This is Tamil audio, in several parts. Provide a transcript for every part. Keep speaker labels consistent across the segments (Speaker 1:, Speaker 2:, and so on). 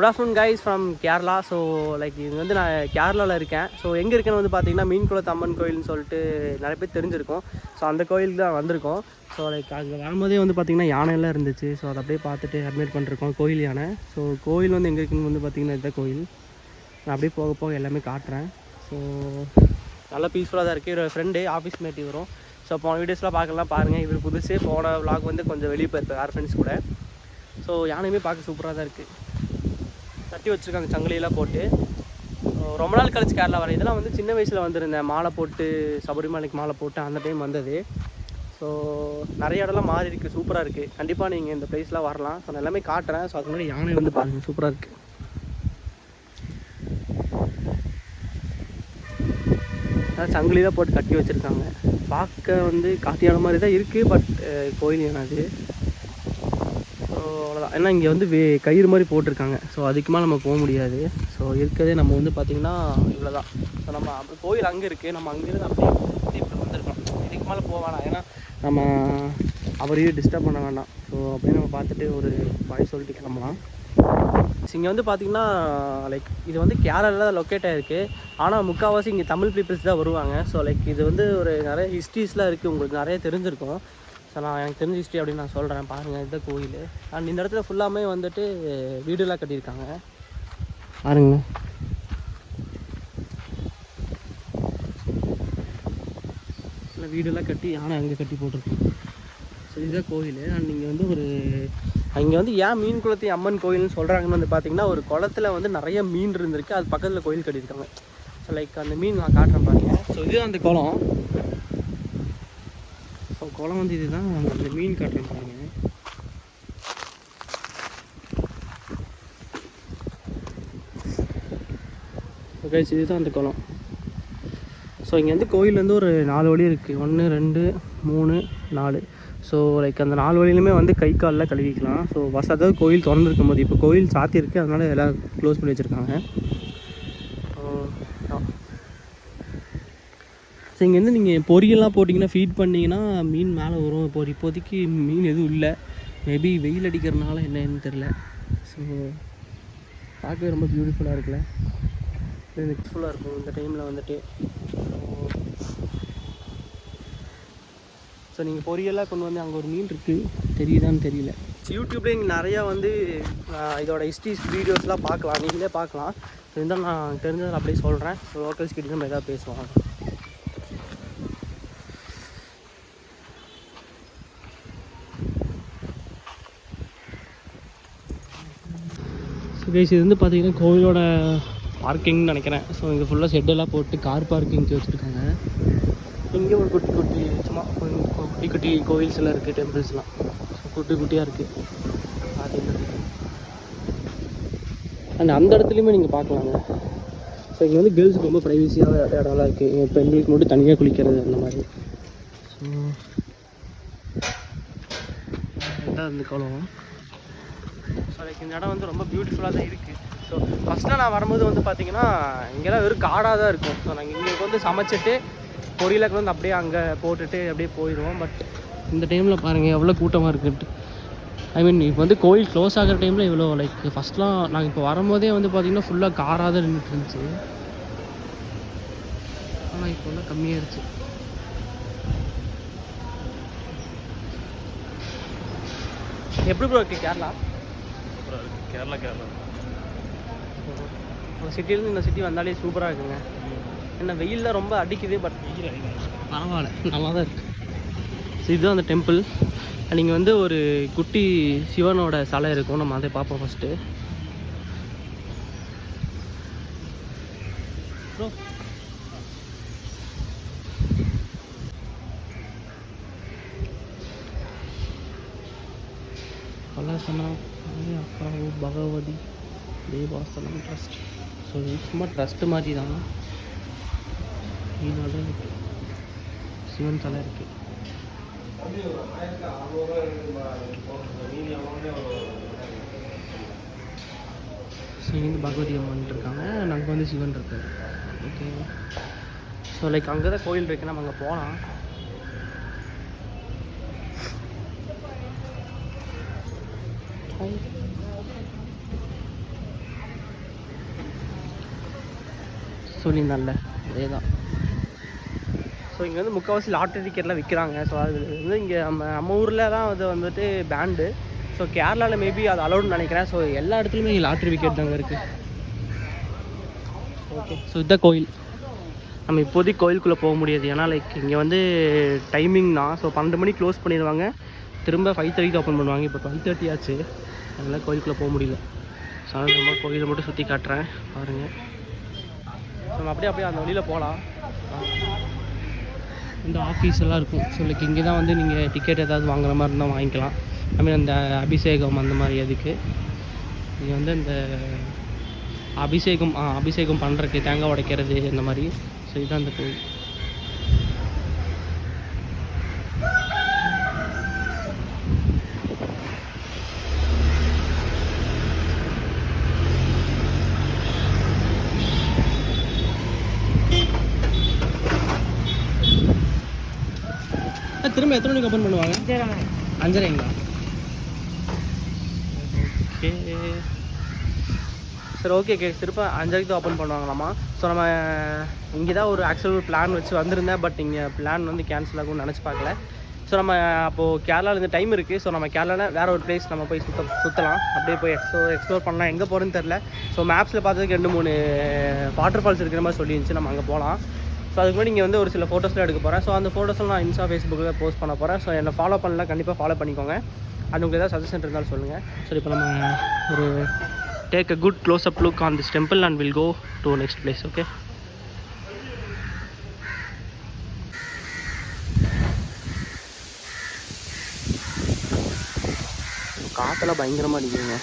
Speaker 1: Good afternoon guys from Kerala. So like இது வந்து நான் கேரளாவில் இருக்கேன். ஸோ எங்கே இருக்கேன்னு வந்து பார்த்தீங்கன்னா மீன்குளத்து அம்மன் கோயில்னு சொல்லிட்டு நிறைய பேர் தெரிஞ்சிருக்கும். ஸோ அந்த கோயிலுக்கு தான் வந்திருக்கோம். ஸோ லைக் அங்கே வரும்போதே வந்து பார்த்திங்கன்னா யானையெல்லாம் இருந்துச்சு. ஸோ அதை அப்படியே பார்த்துட்டு அட்மிட் பண்ணிருக்கோம் கோயில் யானை. ஸோ கோயில் வந்து எங்கே இருக்குன்னு வந்து பார்த்திங்கன்னா இதுதான் கோயில். நான் அப்படியே போக போக எல்லாமே காட்டுறேன். ஸோ நல்லா பீஸ்ஃபுல்லாக தான் இருக்குது. இவர் ஃப்ரெண்டு ஆஃபீஸ் மேட்டி வரும். ஸோ போன வீடியோஸ்லாம் பார்க்கலாம் பாருங்கள். இவர் புதுசு போன விளாக் வந்து கொஞ்சம் வெளியே போயிருப்பேன் வேறு ஃப்ரெண்ட்ஸ் கூட. ஸோ யானையுமே பார்க்க சூப்பராக தான் இருக்குது. கட்டி வச்சுருக்காங்க சங்கிலியெல்லாம் போட்டு. ரொம்ப நாள் கழிச்சு கேரளா வரேன். இதெல்லாம் வந்து சின்ன வயசில் வந்திருந்தேன், மாலை போட்டு சபரிமலைக்கு மாலை போட்டு அந்த டைம் வந்தது. ஸோ நிறைய இடம்லாம் மாறி இருக்குது, சூப்பராக இருக்குது. கண்டிப்பாக நீங்கள் இந்த பிளேஸ்லாம் வரலாம். ஸோ நான் எல்லாமே காட்டுறேன். ஸோ அதுக்கு முன்னாடி யானை வந்து பாருங்கள், சூப்பராக இருக்குது. சங்கிலியெல்லாம் போட்டு கட்டி வச்சுருக்காங்க. பார்க்க வந்து காட்டியான மாதிரி தான் இருக்குது. பட் கோயில் யானை அது. ஸோ அவ்வளோதான். ஏன்னா இங்கே வந்து கயிறு மாதிரி போட்டிருக்காங்க. ஸோ அதுக்கு மேலே நம்ம போக முடியாது. ஸோ இருக்கிறதே நம்ம வந்து பார்த்திங்கன்னா இவ்வளோ தான். ஸோ நம்ம அப்படி கோயில் அங்கே இருக்குது. நம்ம அங்கேருந்து அப்படியே இப்படி வந்துருக்கோம். இதுக்கு மேலே போக வேணாம். ஏன்னா நம்ம அவரையும் டிஸ்டர்ப் பண்ண வேண்டாம். ஸோ அப்படியே நம்ம பார்த்துட்டு ஒரு பாய் சொல்லிட்டு கிளம்பலாம். இங்கே வந்து பார்த்திங்கன்னா லைக் இது வந்து கேரளாவில் லொக்கேட் ஆகிருக்கு. ஆனால் முக்கால்வாசி இங்கே தமிழ் பீப்புள்ஸ் தான் வருவாங்க. ஸோ லைக் இது வந்து ஒரு நிறைய ஹிஸ்ட்ரிஸ்லாம் இருக்குது, உங்களுக்கு நிறைய தெரிஞ்சிருக்கும். ஸோ நான் எனக்கு தெரிஞ்ச ஹிஸ்ட்ரி அப்படின்னு நான் சொல்கிறேன் பாருங்கள். இதுதான் கோயில். அண்ட் இந்த இடத்துல ஃபுல்லாமே வந்துட்டு வீடுலாம் கட்டியிருக்காங்க பாருங்க. இல்லை வீடெல்லாம் கட்டி யானை அங்கே கட்டி போட்டிருக்கோம். ஸோ இதுதான் கோயில். அண்ட் இங்கே வந்து ஒரு அங்கே வந்து ஏன் மீன்குளத்தி அம்மன் கோயில்னு சொல்கிறாங்கன்னு வந்து பார்த்திங்கன்னா ஒரு குளத்துல வந்து நிறைய மீன் இருந்திருக்கு. அது பக்கத்தில் கோயில் கட்டியிருக்காங்க. ஸோ லைக் அந்த மீன் நான் காட்டுறேன் பாருங்கள். ஸோ இதுதான் அந்த குளம். ஸோ குளம் வந்து இதுதான். அந்த மீன் காட்டுறேன் பாருங்கள். ஓகே, இதுதான் அந்த குளம். ஸோ இங்கே வந்து கோயிலேருந்து ஒரு 4 வழி இருக்குது. 1 2 3 4. ஸோ லைக் அந்த 4 வழியிலுமே வந்து கை காலில் கழுவிக்கலாம். ஸோ அதாவது கோயில் திறந்துருக்கும் போது, இப்போ கோயில் சாத்தியிருக்கு, அதனால் எல்லாம் க்ளோஸ் பண்ணி வச்சுருக்காங்க. ஸோ இங்கேருந்து நீங்கள் பொரியெல்லாம் போட்டிங்கன்னா ஃபீட் பண்ணிங்கன்னா மீன் மேலே வரும். இப்போ இப்போதைக்கு மீன் எதுவும் இல்லை. மேபி வெயில் அடிக்கிறதுனால என்னன்னு தெரில. ஸோ பார்க்கவே ரொம்ப பியூட்டிஃபுல்லாக இருக்குல்ல. இது ஃபுல்லாக இருக்கும் இந்த டைமில் வந்துட்டு. ஸோ நீங்கள் பொரியெல்லாம் கொண்டு வந்து அங்கே ஒரு மீன் இருக்குது, தெரியுதான்னு தெரியல. யூடியூப்லேயே இங்கே நிறையா வந்து இதோட ஹிஸ்ட்ரிஸ் வீடியோஸ்லாம் பார்க்கலாம், நீங்களே பார்க்கலாம். ஸோ இருந்தாலும் நான் தெரிஞ்சதில் அப்படியே சொல்கிறேன். ஸோ லோக்கல்ஸ் கிட்ட நம்ம எதாவது பேசுவோம். ஸோ கைஸ் இது வந்து பார்த்திங்கன்னா கோவிலோட பார்க்கிங்னு நினைக்கிறேன். ஸோ இங்கே ஃபுல்லாக ஷெட்டெல்லாம் போட்டு கார் பார்க்கிங்க்கு வச்சுருக்காங்க. இங்கே ஒரு குட்டி குட்டி சும்மா குட்டி குட்டி கோவில்ஸ் எல்லாம் இருக்குது, டெம்பிள்ஸ்லாம். ஸோ குட்டி குட்டியாக இருக்குது பார்த்தீங்கன்னா. அண்ட் அந்த இடத்துலையுமே நீங்கள் பார்க்கலாங்க. ஸோ இங்கே வந்து கேர்ள்ஸுக்கு ரொம்ப ப்ரைவசியாக இடம்லாம் இருக்குது. பெண்களுக்கு மட்டும் தனியாக குளிக்கிறது அந்த மாதிரி. ஸோ இதுதான் இந்த குளம். ஸோ லைக் இந்த இடம் வந்து ரொம்ப பியூட்டிஃபுல்லாக தான் இருக்குது. ஸோ ஃபஸ்ட்டில் நான் வரும்போது வந்து பார்த்திங்கன்னா இங்கெல்லாம் வெறும் காடாக தான் இருக்கும். ஸோ நாங்கள் இங்கே வந்து சமைச்சிட்டு பொரியலுக்கு வந்து அப்படியே அங்கே போட்டுட்டு அப்படியே போயிடுவோம். பட் இந்த டைமில் பாருங்கள் எவ்வளோ கூட்டமாக இருக்குன்ட்டு. ஐ மீன் இப்போ வந்து கோயில் க்ளோஸ் ஆகிற டைமில் இவ்வளோ லைக் ஃபஸ்ட்லாம் நாங்கள் இப்போ வரும்போதே வந்து பார்த்திங்கன்னா ஃபுல்லாக காராக தான் நின்றுட்டு இருந்துச்சு. ஆனால் இப்போ எல்லாம் கம்மியாகிடுச்சு. எப்படி ப்ரோ இருக்குது கேரளா?
Speaker 2: கேரளா
Speaker 1: ஒரு சிட்டிலேருந்து இந்த சிட்டி வந்தாலே சூப்பராக இருக்குங்க. என்ன வெயில் தான் ரொம்ப அடிக்குது. பட் பரவாயில்ல, நல்லா தான் இருக்குது. ஸோ இதுதான் அந்த டெம்பிள். நீங்கள் வந்து ஒரு குட்டி சிவனோட சிலை இருக்கும். நம்ம அதை பார்ப்போம் ஃபஸ்ட்டு. ப்ரோ பலாசனா அக்காவு பகவதி தேவாசனம் ட்ரஸ்ட். ஸோ இது சும்மா ட்ரஸ்ட்டு மாதிரி தான். இதோட சிவன் தலை இருக்குது. ஸோ இங்கே வந்து பகவதி அம்மன் இருக்காங்க, நாங்கள் வந்து சிவன் இருக்காரு. ஓகே. ஸோ லைக் அங்கே தான் கோயில் இருக்குது, நம்ம அங்கே போகலாம். சொல்லியிருந்தான்ல அதே தான். ஸோ இங்கே வந்து முக்கால்வாசி லாட்ரி டிக்கெட்லாம் விற்கிறாங்க. ஸோ அது வந்து இங்கே நம்ம ஊரில் தான் அது வந்துட்டு பேண்டு. ஸோ கேரளாவில் மேபி அது அலௌடுன்னு நினைக்கிறேன். ஸோ எல்லா இடத்துலையுமே இங்கே லாட்ரி விக்கெட் தாங்க இருக்குது. ஓகே, ஸோ இதுதான் கோயில். நம்ம இப்போதைக்கு கோயிலுக்குள்ளே போக முடியாது, ஏன்னா லைக் இங்கே வந்து டைமிங் தான். ஸோ 12 மணிக்கு க்ளோஸ் பண்ணிடுவாங்க, திரும்ப 5:30 ஓப்பன் பண்ணுவாங்க. இப்போ 12:30 ஆச்சு, அதனால் கோயிலுக்குள்ளே போக முடியல. ஸோ அதனால் நம்ம கோயிலை மட்டும் சுற்றி காட்டுறேன் பாருங்கள். ஸோ நம்ம அப்படியே அந்த வழியில் போகலாம். இந்த ஆஃபீஸ் எல்லாம் இருக்கும். ஸோ லைக் இங்கே தான் வந்து நீங்கள் டிக்கெட் ஏதாவது வாங்குற மாதிரி இருந்தால் வாங்கிக்கலாம். ஐ மீன் அந்த அபிஷேகம் அந்த மாதிரி அதுக்கு இங்கே வந்து இந்த அபிஷேகம் பண்ணுறதுக்கு தேங்காய் உடைக்கிறது இந்த மாதிரி. ஸோ இதுதான் அந்த கோயில். திரும்ப எத்தனை மணிக்கு ஓப்பன் பண்ணுவாங்க? 5:30ங்களா? ஓகே சரி, ஓகே திரும்ப 5:30 தான் ஓப்பன் பண்ணுவாங்களாமா. ஸோ நம்ம இங்கே தான் ஒரு ஆக்சுவல் பிளான் வச்சு வந்திருந்தேன். பட் இங்கே பிளான் வந்து கேன்சல் ஆகும்னு நினச்சி பார்க்கல. ஸோ நம்ம அப்போது கேரளாவில் இந்த டைம் இருக்குது. ஸோ நம்ம கேரளாவில் வேறு ஒரு பிளேஸ் நம்ம போய் சுற்றலாம். அப்படியே போய் எக்ஸ்ப்ளோர் பண்ணலாம். எங்கே போகிறேன்னு தெரில. ஸோ மேப்ஸில் பார்த்ததுக்கு 2-3 வாட்டர் ஃபால்ஸ் இருக்கிற மாதிரி சொல்லியிருந்துச்சு. நம்ம அங்கே போகலாம். ஸோ அதுக்கு முன்னாடி இங்கே வந்து ஒரு சில ஃபோட்டோஸ்லாம் எடுக்க போகிறேன். ஸோ அந்த ஃபோட்டோஸ்லாம் நான் இன்ஸ்டா ஃபேஸ்புக்கில் போஸ்ட் பண்ண போகிறேன். ஸோ என்னை ஃபாலோ பண்ணலாம், கண்டிப்பாக ஃபாலோ பண்ணிக்கோங்க. அது உங்களுக்கு ஏதாவது சஜஷன் இருந்தாலும் சொல்லுங்கள். ஸோ இப்போ நம்ம ஒரு take a good close-up look on this temple and we'll go to next place. Okay, காத்தெல்லாம் பயங்கரமாக அடிக்குதுங்க.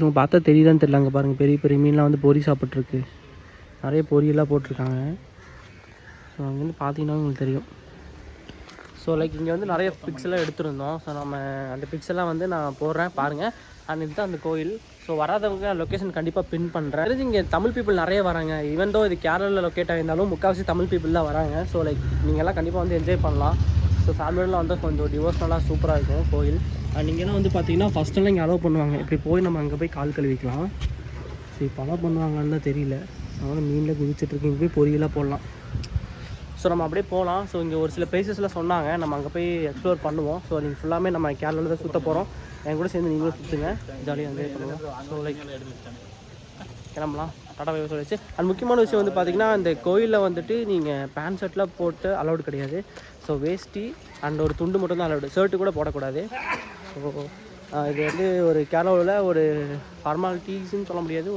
Speaker 1: உங்க பார்த்தா தெரியுதான்னு தெரியல. அங்கே பாருங்கள், பெரிய பெரிய மீன்லாம் வந்து பொரி சாப்பிட்ருக்கு. நிறைய பொரியெல்லாம் போட்டிருக்காங்க. ஸோ அங்கேருந்து பார்த்தீங்கன்னா உங்களுக்கு தெரியும். ஸோ லைக் இங்கே வந்து நிறைய பிக்ஸெல்லாம் எடுத்துருந்தோம். ஸோ நம்ம அந்த பிக்ஸெல்லாம் வந்து நான் போடுறேன் பாருங்கள். அண்ட் இதுதான் அந்த கோயில். ஸோ வராதவங்க லொக்கேஷன் கண்டிப்பாக பின் பண்ணுறேன். தெரிஞ்சு இங்கே தமிழ் பீப்புள் நிறைய வராங்க. ஈவன் தோ இது கேரளாவில் லொக்கேட் ஆகிருந்தாலும் முக்கால்வாசி தமிழ் பீப்புள் தான் வராங்க. ஸோ லைக் நீங்கள்லாம் கண்டிப்பாக வந்து என்ஜாய் பண்ணலாம். ஸோ ஃபேமிலியெலாம் வந்து கொஞ்சம் டிவோஷனலாக சூப்பராக இருக்கும் கோயில். அண்ட் இங்கேலாம் வந்து பார்த்தீங்கன்னா ஃபஸ்ட்டெல்லாம் இங்கே அலோவ் பண்ணுவாங்க. இப்படி போய் நம்ம அங்கே போய் கால் கழுவிக்கலாம். ஸோ இப்போ அலோவ் பண்ணுவாங்கன்னு தான் தெரியல. அதனால் மீனில் குதிச்சுட்ருக்கு. இங்கே போய் பொரியெல்லாம் போடலாம். ஸோ நம்ம அப்படியே போகலாம். ஸோ இங்கே ஒரு சில பிளேசஸ்லாம் சொன்னாங்க, நம்ம அங்கே போய் எக்ஸ்ப்ளோர் பண்ணுவோம். ஸோ நீங்கள் ஃபுல்லாமே நம்ம கேரளாவில் தான் சுற்ற போகிறோம். என் கூட சேர்ந்து நீங்களும் சுற்றுங்க, ஜாலியாக என்ஜாய் பண்ணுவோம். ஸோ லைக் கிளம்பலாம். டாடா பை சொல்லிச்சு. அண்ட் முக்கியமான விஷயம் வந்து பார்த்திங்கன்னா, இந்த கோயிலில் வந்துட்டு நீங்கள் பேண்ட் ஷர்ட்லாம் போட்டு அலௌடு கிடையாது. ஸோ வேஷ்டி அண்ட் ஒரு துண்டு மட்டும் தான் அலௌடு, ஷர்ட்டு கூட போடக்கூடாது. ஸோ இது வந்து ஒரு கேரளாவில் ஒரு ஃபார்மாலிட்டிஸ்ன்னு சொல்ல முடியாது,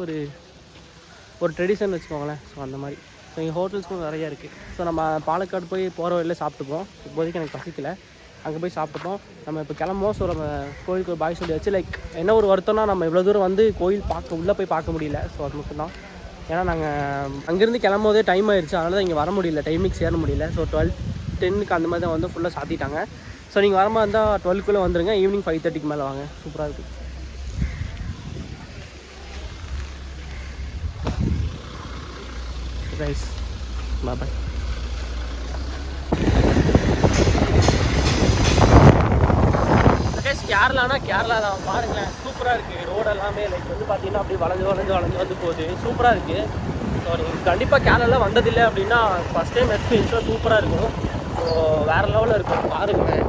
Speaker 1: ஒரு ட்ரெடிஷன் வச்சுக்கோங்களேன். ஸோ அந்த மாதிரி. ஸோ இங்கே ஹோட்டல்ஸ்க்கும் நிறையா இருக்குது. ஸோ நம்ம பாலக்காடு போய் போகிற வழியில் சாப்பிட்டுப்போம். இப்போதைக்கு எனக்கு பசிக்கலை, அங்கே போய் சாப்பிட்டுப்போம். நம்ம இப்போ கிளம்புவோம். ஸோ நம்ம கோயிலுக்கு ஒரு பாய் சொல்லியாச்சு. லைக் என்ன ஒரு வருத்தம்னா, நம்ம இவ்வளோ தூரம் வந்து கோயில் உள்ளே போய் பார்க்க முடியல. ஸோ அது மட்டும்தான். ஏன்னா நாங்கள் அங்கேருந்து கிளம்போதே டைம் ஆயிடுச்சு, அதனால தான் இங்கே வர முடியல, டைமிங் சேர முடியல. ஸோ 12:10 அந்த மாதிரி தான் வந்து ஃபுல்லாக சாத்திட்டாங்க. ஸோ நீங்கள் வர மாதிரி இருந்தால் 12 வந்துடுங்க. ஈவினிங் 5:30 மேலே வாங்க, சூப்பராக இருக்குது. ரைஸ் பாய். கேரளா தான் பாருங்களேன், சூப்பராக இருக்குது. ரோடு எல்லாமே லைக் வந்து பார்த்தீங்கன்னா அப்படியே வளைஞ்சு வந்து போகுது, சூப்பராக இருக்குது. ஸோ நீங்கள் கண்டிப்பாக கேரளாவில் வந்ததில்லை அப்படின்னா ஃபஸ்ட் டைம் எக்ஸ்பீரியன்ஸாக சூப்பராக இருக்கும். ஸோ வேறு லெவலில் இருக்கும் பாருங்கள்.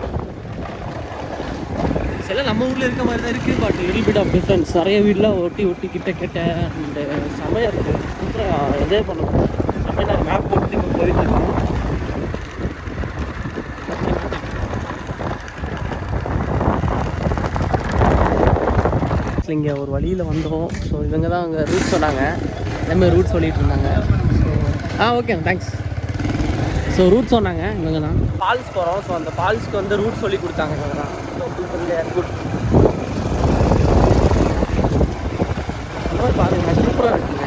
Speaker 1: சில நம்ம ஊரில் இருக்க மாதிரி தான் இருக்குது, but little bit of difference. நிறைய வீடெலாம் ஒட்டி கிட்ட அந்த செமையாக இருக்குது. சூப்பராக என்ஜாய் பண்ணணும். அப்படியே நாங்கள் மேப் போட்டு இப்போ போயிட்டுருக்கோம். இங்கே ஒரு வழியில் வந்தோம். ஸோ இவங்க தான் அங்கே ரூட் சொன்னாங்க, எல்லாமே ரூட் சொல்லிகிட்டு இருந்தாங்க. So okay thanks. So route சொன்னாங்க இவங்க தான். ஃபால்ஸ் போகிறோம். ஸோ அந்த ஃபால்ஸ்க்கு வந்து ரூட் சொல்லி கொடுத்தாங்க இவங்க தான். ஸோ குட் பாருங்கள், சூப்பராக இருக்குங்க.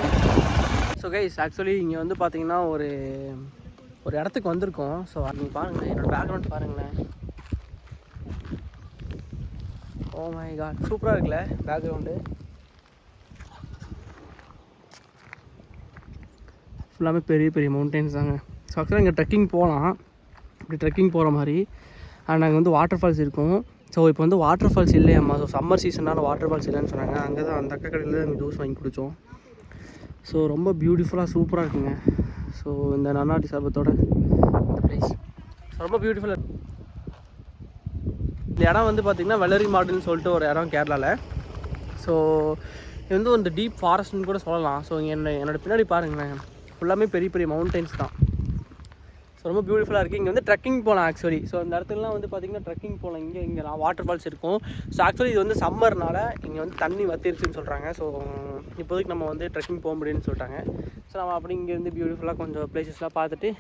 Speaker 1: ஸோ கைஸ் ஆக்சுவலி இங்கே வந்து பார்த்தீங்கன்னா ஒரு இடத்துக்கு வந்திருக்கோம். ஸோ நீங்கள் பாருங்கள், என்னோடய பேக்ரவுண்ட் பாருங்களேன். ஓ மை காட், சூப்பராக இருக்குல்ல பேக்ரவுண்டு. ஃபுல்லாமே பெரிய பெரிய மவுண்டெயின்ஸ் தாங்க. ஸோ ஆக்சுவலாக இங்கே ட்ரெக்கிங் போகலாம், இப்படி ட்ரெக்கிங் போகிற மாதிரி. அண்ட் அங்கே வந்து வாட்டர் ஃபால்ஸ் இருக்கும். ஸோ இப்போ வந்து வாட்டர் ஃபால்ஸ் இல்லையாம்மா, ஸோ சம்மர் சீசனால் வாட்டர் ஃபால்ஸ் இல்லைன்னு சொன்னாங்க. அங்கே தான் அந்த அக்கா கடையில் தான் ஜூஸ் வாங்கி குடித்தோம். ஸோ ரொம்ப பியூட்டிஃபுல்லாக சூப்பராக இருக்குங்க. ஸோ இந்த நன்னாடி சர்பத்தோட இந்த ப்ளேஸ் ரொம்ப பியூட்டிஃபுல்லாக இருக்குது. இந்த இடம் வந்து பார்த்திங்கன்னா வெள்ளரி மாடுன்னு சொல்லிட்டு ஒரு இடம் கேரளாவில். ஸோ இது வந்து ஒரு டீப் ஃபாரஸ்ட்னு கூட சொல்லலாம். ஸோ என்னோடய பின்னாடி பாருங்களேன், ஃபுல்லாமே பெரிய பெரிய மவுண்டெயின்ஸ் தான். ஸோ ரொம்ப பியூட்டிஃபுல்லாக இருக்குது. இங்கே வந்து ட்ரெக்கிங் போகலாம் ஆக்சுவலி. ஸோ இந்த இடத்துலலாம் வந்து பார்த்திங்கன்னா ட்ரெக்கிங் போகலாம். இங்கே வாட்டர் ஃபால்ஸ் இருக்கும். ஸோ ஆக்சுவலி இது வந்து சம்மர்னால இங்கே வந்து தண்ணி வத்திருச்சுன்னு சொல்கிறாங்க. ஸோ இப்போதைக்கு நம்ம வந்து ட்ரெக்கிங் போக முடியும்னு சொல்லிட்டாங்க. ஸோ நம்ம அப்படி இங்கேருந்து பியூட்டிஃபுல்லாக கொஞ்சம் ப்ளேஸஸ்லாம் பார்த்துட்டு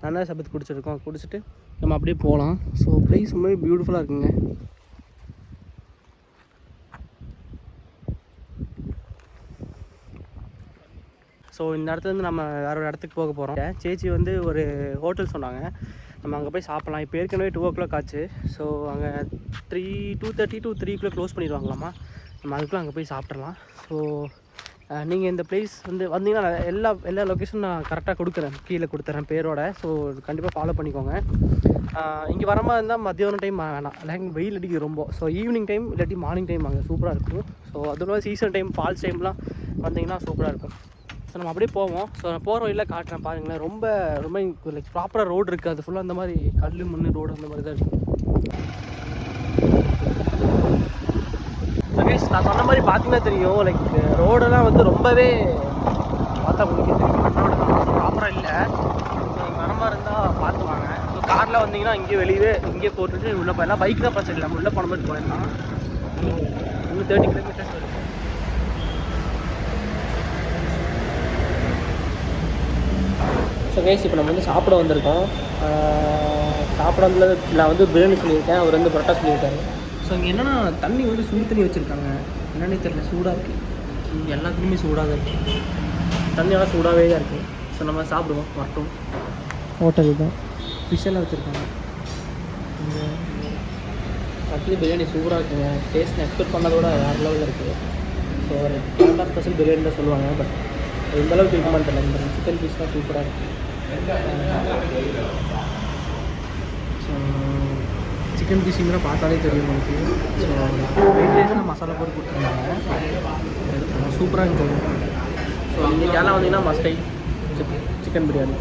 Speaker 1: நல்லா சபத்து குடிச்சிட்டு நம்ம அப்படியே போகலாம். ஸோ ப்ளேஸ் ரொம்பவே பியூட்டிஃபுல்லாக இருக்குங்க. ஸோ இந்த இடத்துலேருந்து நம்ம வேறு ஒரு இடத்துக்கு போக போகிறோம். சேச்சி வந்து ஒரு ஹோட்டல் சொன்னாங்க, நம்ம அங்கே போய் சாப்பிட்லாம். இப்போ ஏற்கனவே 2 o'clock ஆச்சு. ஸோ அங்கே 2:30 to 3 க்ளோஸ் பண்ணிடுவாங்களாம்மா. நம்ம அதுக்குள்ளே அங்கே போய் சாப்பிட்றலாம். ஸோ நீங்கள் இந்த பிளேஸ் வந்து வந்தீங்கன்னா எல்லா லொக்கேஷனும் நான் கரெக்டாக கொடுக்குறேன், கீழே கொடுத்துறேன் பேரோட. ஸோ கண்டிப்பாக ஃபாலோ பண்ணிக்கோங்க. இங்கே வர மாதிரி இருந்தால் மத்தியானம் டைம் வேணாம், லைக் வெயில் அடிக்குது ரொம்ப. ஸோ ஈவினிங் டைம் இல்லாட்டி மார்னிங் டைம் அங்கே சூப்பராக இருக்கும். ஸோ அதுவும் சீசன் டைம் ஃபால்ஸ் டைம்லாம் வந்தீங்கன்னா சூப்பராக இருக்கும். ஸோ நம்ம அப்படியே போவோம். ஸோ நான் போகிற வழியில் காட்டுறேன் பாருங்களேன். ரொம்ப ரொம்ப லைக் ப்ராப்பராக ரோடு இருக்குது, அது ஃபுல்லாக அந்த மாதிரி கல் மண் ரோடு அந்த மாதிரி தான் இருக்குது. ஸோ கைஸ், நான் சொன்ன மாதிரி பார்த்தீங்கன்னா தெரியும், லைக் ரோடெல்லாம் வந்து ரொம்பவே பார்த்தா உங்களுக்கு தெரியும் ரோடு தான் ப்ராப்பராக இல்லை. ஸோ இங்கே வர மாதிரி இருந்தால் பார்த்து வாங்க. ஸோ காரில் வந்தீங்கன்னா இங்கேயே போட்டுட்டு உள்ளே போயிடலாம். பைக் தான் பிரச்சனை இல்லை, உள்ளே போன மாதிரி போயிடலாம். இன்னும் 30 kilometers வரும். ஸோ கைஸ், இப்போ நம்ம வந்து சாப்பிட வந்திருக்கோம். சாப்பிட வந்து நான் வந்து பிரியாணி சொல்லியிருக்கேன், அவர் வந்து பரோட்டா சொல்லியிருக்காரு. ஸோ இங்கே என்னென்னா தண்ணி வந்து சுடு தண்ணி வச்சுருக்காங்க, என்னன்னே தெரியல, சூடாக இருக்குது. எல்லாத்துலேயுமே சூடாக தான் இருக்குது, தண்ணியெல்லாம் சூடாகவே தான் இருக்குது. ஸோ நம்ம சாப்பிடுவோம் மட்டும். ஹோட்டல் தான் ஃபிஷ்ஷெல்லாம் வச்சுருக்காங்க. இந்த ஆக்சுவலி பிரியாணி சூப்பராக இருக்குங்க. டேஸ்ட் எக்ஸ்பெக்ட் பண்ணதோட வேறு லெவலில் இருக்குது. ஸோ ஒரு கேரளா ஸ்பெஷல் பிரியாணி தான் சொல்லுவாங்க, பட் இந்தளவுக்கு இருக்க மாதிரி தெரியல. இந்த சிக்கன் பீஸ் தான் சூப்பராக இருக்குது. ஸோ சிக்கன் பீஸுங்கிற பார்த்தாலே தெரியும் உங்களுக்கு. ஸோ வெயிட்லேஷன் மசாலா போட்டு கொடுத்துருந்தாங்க, சூப்பராக இருந்துச்சு. ஸோ நீங்கள் கேரளா வந்தீங்கன்னா மஸ்ட் ட்ரை சிக்கன் பிரியாணி.